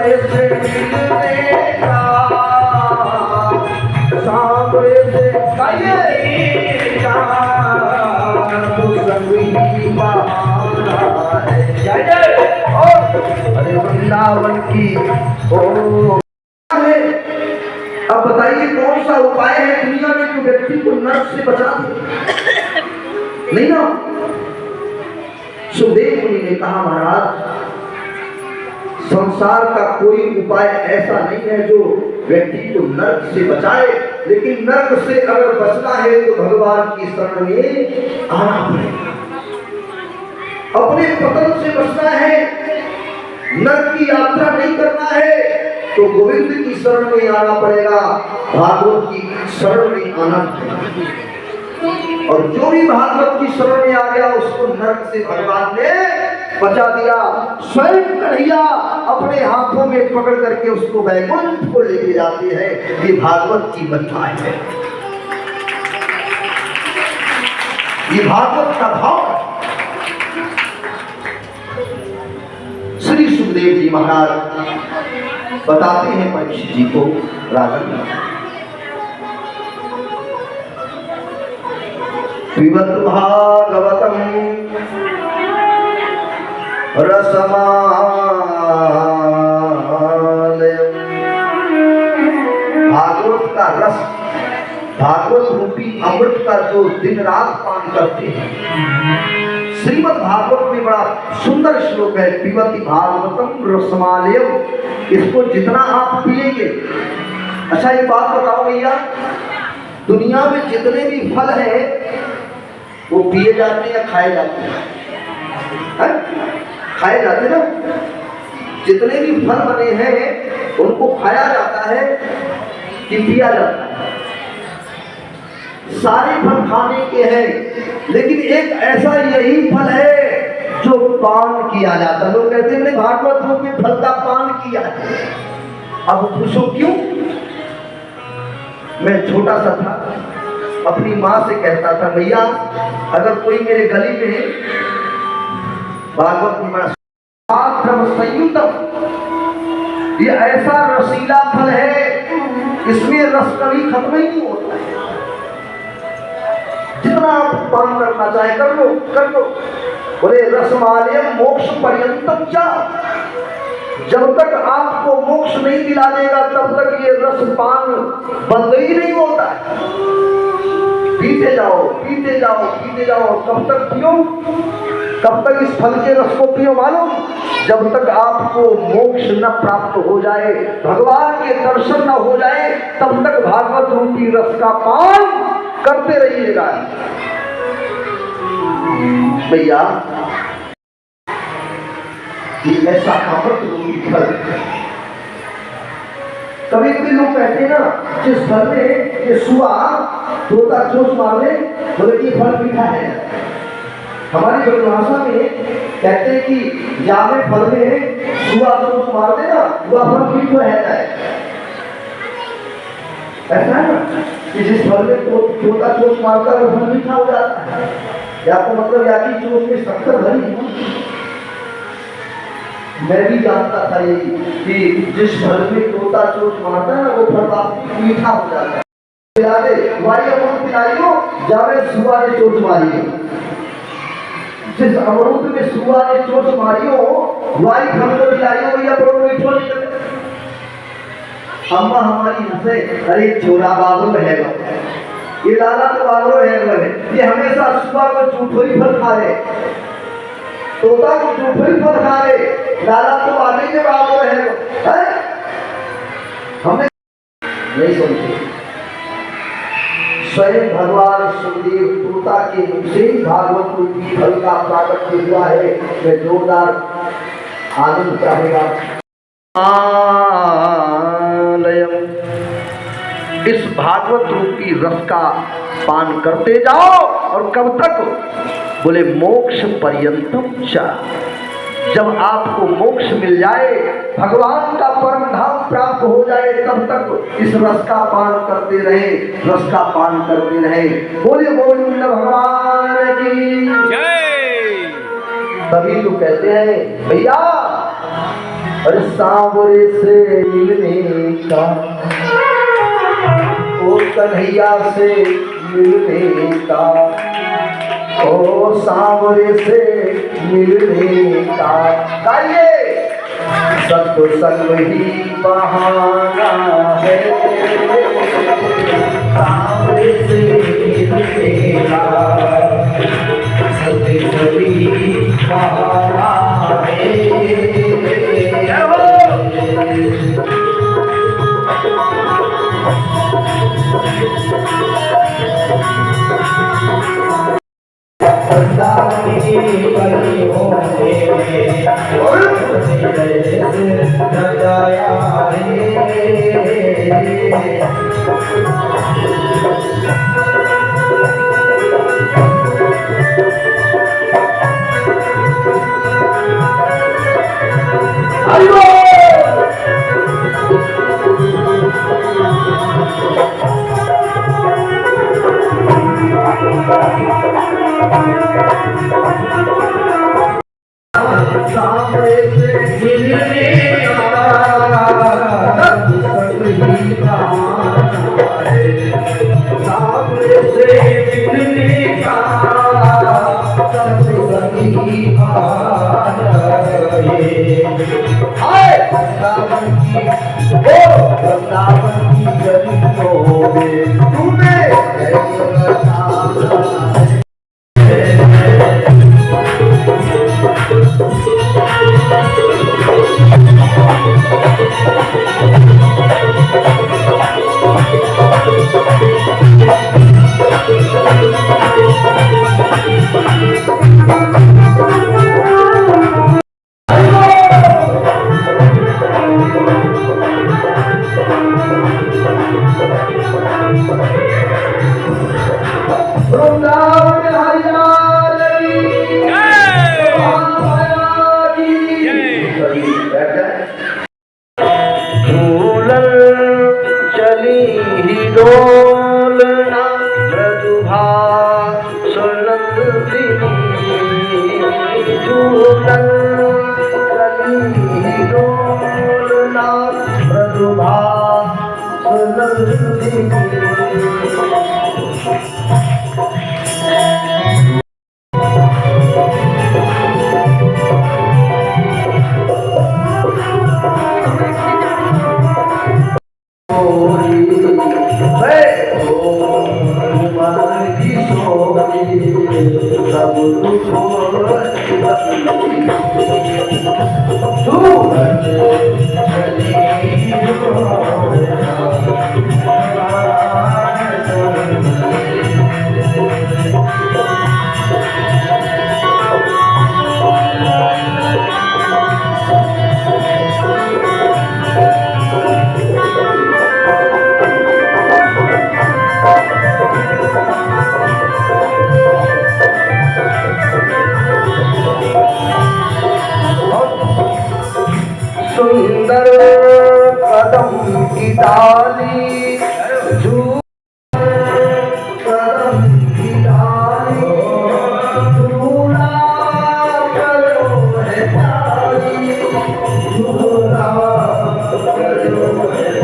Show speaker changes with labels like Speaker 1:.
Speaker 1: सांवरे से मिलने का, सांवरे से कहीं का तो संगी बहाना है। जय जय। अरे वृंदावन की ओ है। अब बताइए कौन सा उपाय है दुनिया में जो व्यक्ति को नर्क से बचा दे? नहीं ना। सुखदेव मुनि ने कहा महाराज संसार का कोई उपाय ऐसा नहीं है जो व्यक्ति को नर्क से बचाए, लेकिन नर्क से अगर बचना है तो भगवान की शरण में आना पड़ेगा। अपने पतन से बचना है, नर्क की यात्रा नहीं करना है तो गोविंद की शरण में आना पड़ेगा, भागवत की शरण में आना पड़ेगा। और जो भी भागवत की शरण में आ गया उसको नर्क से भगवान ने बचा दिया। स्वयं कन्हैया अपने हाथों में पकड़ करके उसको वैकुंठ को लेके जाते हैं। ये भागवत की कथा है, ये भागवत का भाव। श्री सुखदेव जी महाराज बताते हैं परीक्षित जी को, राजन पिबत भागवतम रसमालयम्। भागवत का रस, भागवत रूपी अमृत का जो दिन रात पान करते हैं। श्रीमद् भागवत में बड़ा सुंदर श्लोक है, पिबति भागवतम रसमालयम्। इसको जितना आप पिएंगे। अच्छा एक बात बताओ भैया, दुनिया में जितने भी फल हैं वो पिए जाते हैं या खाए जाते हैं? खाए जाते ना। जितने भी फल बने हैं उनको खाया जाता है कि पिया जाता है? सारे फल खाने के हैं, लेकिन एक ऐसा यही फल है जो पान किया जाता है। लोग कहते हैं भागवत रूपी फल का पान किया है। अब पूछो क्यों? मैं छोटा सा था, अपनी माँ से कहता था भैया अगर कोई मेरे गली में भागवत में बड़ा संयुतम, ये ऐसा रसीला फल है इसमें रस कभी खत्म ही नहीं होता है। जितना आप पान करना चाहे कर लो, कर लो। बोले रसमालयम् मोक्ष पर्यंतम चा, जब तक आपको मोक्ष नहीं दिला देगा तब तक ये रस पान बंद ही नहीं होता है। पीते जाओ, पीते जाओ, पीते जाओ। कब तक पियो? कब तक इस फल के रस को पियो मालूम? जब तक आपको मोक्ष न प्राप्त हो जाए, भगवान के दर्शन न हो जाए, तब तक भागवत रूपी रस का पान करते रहिएगा। भैया ये ऐसा अमृत रूपी फल। कभी कभी लोग कहते हैं ना जिस फल में ये सुआ तोता चोंच मार ले, बोले कि फल मीठा है। हमारी भाषा में कहते हैं कि जामे फल में सुआ चोंच मार दे ना, वह फल मीठा है। ऐसा है ना कि जिस फल में तोता चोंच मारता है वो फल मीठा हो जाता है। या तो मतलब या की चोंच में शक्कर भरी है। मैं भी जानता था ये कि जिस फल में तोता चोंच मारता है ना वो फल मीठा हो जाता है। वाई अमरूद पिलाइयो, जावे सुआ ने चोंच मारी है। जिस अमरूद में सुआ ने चोंच मारी हो वाई फल को पिलाइयो भैया बड़ो मीठो निकले। अम्मा हमारी हंसे, अरे छोरा बाबू है ये लाला तो बाबू है, ये हमेशा सुआ को झूठो ही फल खा रहे, तोता को झूठो ही फल खा रहे, लाला तो आने के बाबू है। हमने नहीं समझे। स्वयं भगवान सुखदेव तोता के मुख से भागवत रूपी फल का प्राकट्य हुआ है। मैं जोरदार आनंद चाहेगा। इस भागवत रूपी रस का पान करते जाओ। और कब तक? बोले मोक्ष पर्यंतम च, जब आपको मोक्ष मिल जाए, भगवान का परम धाम प्राप्त हो जाए, तब तक इस रस का पान करते रहे, रस का पान करते रहे। बोले गोविंद भगवान की जय। तभी तो कहते हैं भैया और सांवरे से मिलने का, ओ कन्हैया से मिलने का, ओ सांवरे से मिलने का। गाइए, सत्संग ही बहाना है, सांवरे से मिलने का, सत्संग ही बहाना है। सामने से मिलने का, सत्संग ही बहाना है, सामने से मिलने का, सत्संग ही बहाना है। हाय वृंदावन की, ओ वृंदावन की गलियों में तूने डोलना मृदुभाषण झूलन कली डोलना मृदुभाषण सुंदर कदम की डाली कदम की डाली झूला करो है डाली झूला करो है।